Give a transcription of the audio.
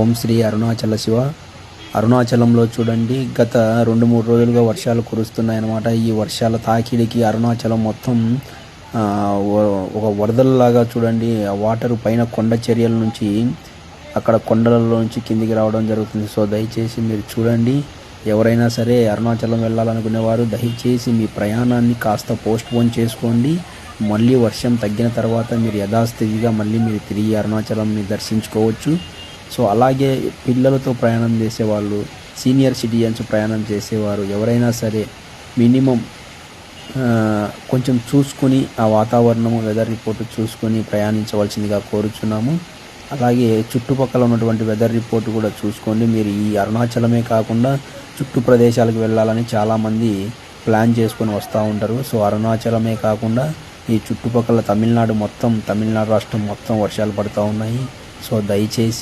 ఓం శ్రీ అరుణాచల శివ. అరుణాచలంలో చూడండి గత 2-3 రోజులుగా వర్షాలు కురుస్తున్నాయన్నమాట. ఈ వర్షాల తాకిడికి అరుణాచలం మొత్తం ఒక వరదలలాగా చూడండి, ఆ వాటర్ పైన కొండ చర్యల నుంచి అక్కడ కొండలలో నుంచి కిందికి రావడం జరుగుతుంది. సో దయచేసి మీరు చూడండి, ఎవరైనా సరే అరుణాచలం వెళ్ళాలనుకునేవారు దయచేసి మీ ప్రయాణాన్ని కాస్త పోస్ట్పోన్ చేసుకోండి. మళ్ళీ వర్షం తగ్గిన తర్వాత మీరు యథాస్థితిగా మళ్ళీ మీరు తిరిగి అరుణాచలంని దర్శించుకోవచ్చు. సో అలాగే పిల్లలతో ప్రయాణం చేసేవాళ్ళు, సీనియర్ సిటిజన్స్ ప్రయాణం చేసేవారు ఎవరైనా సరే మినిమం కొంచెం చూసుకొని ఆ వాతావరణము వెదర్ రిపోర్టు చూసుకొని ప్రయాణించవలసిందిగా కోరుచున్నాము. అలాగే చుట్టుపక్కల ఉన్నటువంటి వెదర్ రిపోర్టు కూడా చూసుకోండి. మీరు ఈ అరుణాచలమే కాకుండా చుట్టూ ప్రదేశాలకు వెళ్ళాలని చాలామంది ప్లాన్ చేసుకొని వస్తూ ఉంటారు. సో అరుణాచలమే కాకుండా ఈ చుట్టుపక్కల తమిళనాడు రాష్ట్రం మొత్తం వర్షాలు పడుతూ ఉన్నాయి. సో దయచేసి